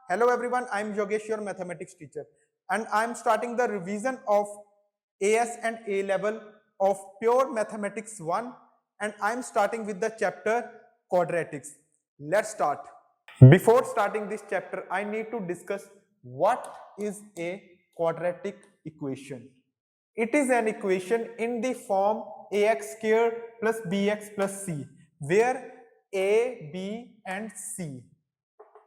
Hello everyone, I am Yogesh, your mathematics teacher, and I am starting the revision of AS and A level of pure mathematics 1, and I am starting with the chapter Quadratics. Let's start. Before starting this chapter, I need to discuss what is a quadratic equation. It is an equation in the form ax squared plus bx plus c, where a, b and c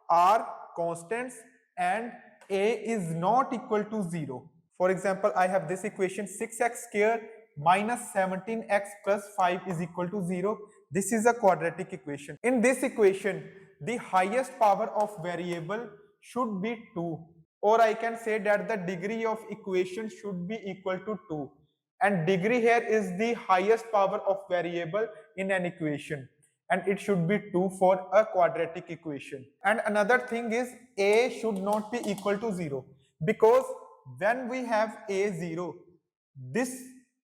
are constants and a is not equal to 0. For example, I have this equation 6x squared minus 17x plus 5 is equal to 0. This is a quadratic equation. In this equation, the highest power of variable should be 2, or I can say that the degree of equation should be equal to 2, and degree here is the highest power of variable in an equation, and it should be 2 for a quadratic equation. And another thing is a should not be equal to 0, because when we have a 0, this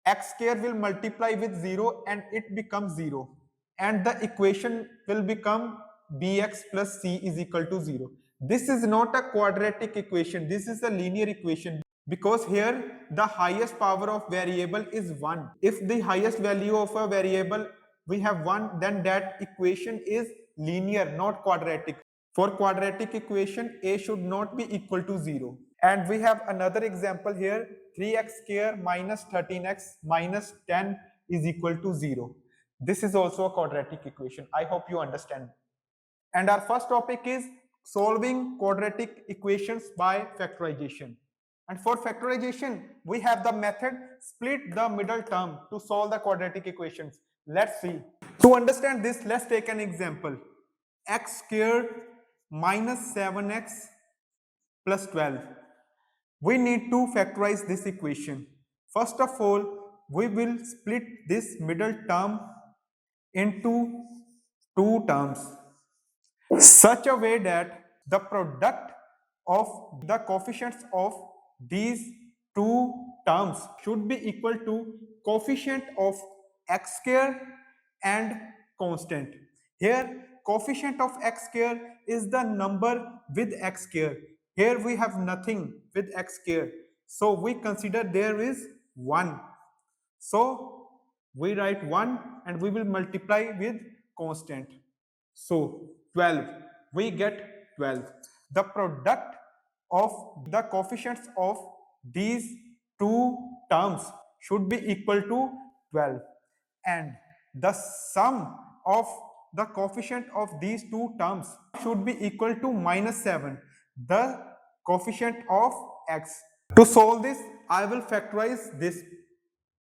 x square will multiply with 0 and it becomes 0, and the equation will become bx plus c is equal to 0. This is not a quadratic equation, this is a linear equation, because here the highest power of variable is 1. If the highest value of a variable we have 1, then that equation is linear, not quadratic. For quadratic equation, a should not be equal to 0. And we have another example here, 3x squared minus 13x minus 10 is equal to 0. This is also a quadratic equation. I hope you understand. And our first topic is solving quadratic equations by factorization. And for factorization, we have the method split the middle term to solve the quadratic equations. Let's see. To understand this, let's take an example. X squared minus 7x plus 12. We need to factorize this equation. First of all, we will split this middle term into two terms, such a way that the product of the coefficients of these two terms should be equal to coefficient of x squared and constant. Here coefficient of x squared is the number with x squared. Here we have nothing with x squared, so we consider there is 1. So we write 1 and we will multiply with constant. So 12, we get 12. The product of the coefficients of these two terms should be equal to 12, and the sum of the coefficient of these two terms should be equal to minus 7, the coefficient of x. To solve this, I will factorize this,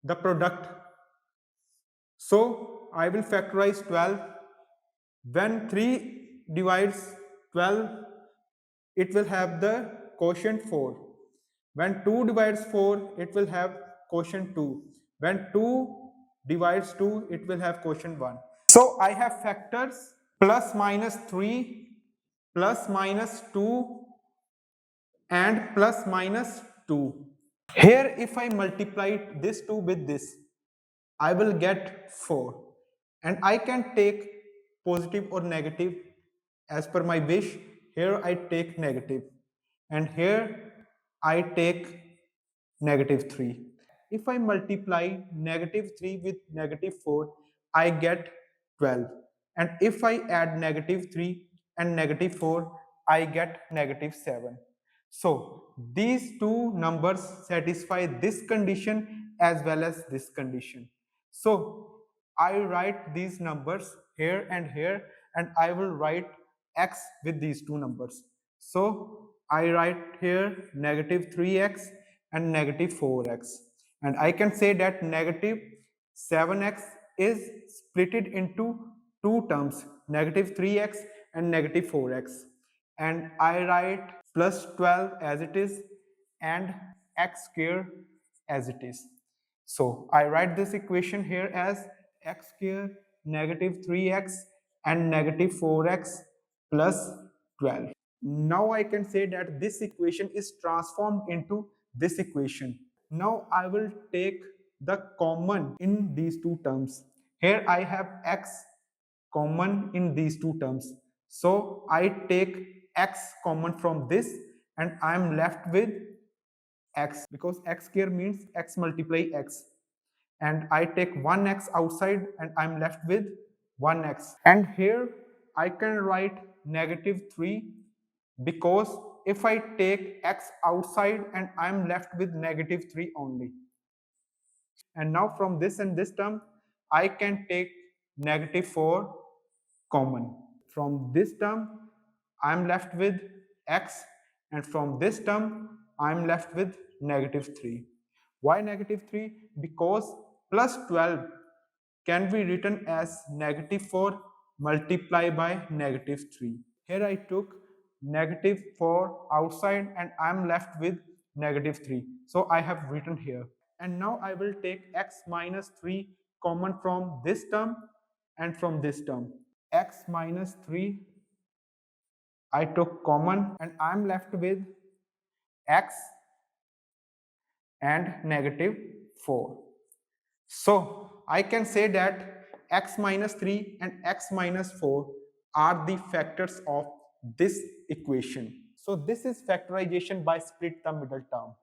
the product. So I will factorize 12. When 3 divides 12, it will have the quotient 4. When 2 divides 4, it will have quotient 2. When 2 divides 2, it will have quotient 1. So I have factors plus minus 3, plus minus 2, and plus minus 2. Here if I multiply this 2 with this, I will get 4, and I can take positive or negative as per my wish. Here I take negative, and here I take negative 3. If I multiply negative 3 with negative 4, I get 12, and if I add negative 3 and negative 4, I get negative 7. So these two numbers satisfy this condition as well as this condition. So I write these numbers here and here, and I will write x with these two numbers. So I write here negative 3x and negative 4x, and I can say that negative 7x is splitted into two terms, negative 3x and negative 4x, and I write plus 12 as it is and x square as it is. So I write this equation here as x square negative 3x and negative 4x plus 12. Now I can say that this equation is transformed into this equation. Now I will take the common in these two terms. Here I have x common in these two terms. So I take x common from this, and I'm left with x, because x square means x multiply x, and I take 1x outside and I'm left with 1x. And here I can write -3, because if I take x outside and I'm left with -3 only. And now from this and this term, I can take -4 common. From this term, I'm left with x, and from this term, I'm left with -3. Why -3? Because plus 12 can be written as -4 multiplied by -3. Here I took -4 outside and I'm left with -3. So I have written here. And now I will take x minus 3 common from this term and from this term. X minus 3 I took common, and I'm left with x and -4. So I can say that x minus 3 and x minus 4 are the factors of this equation. So this is factorization by split the middle term.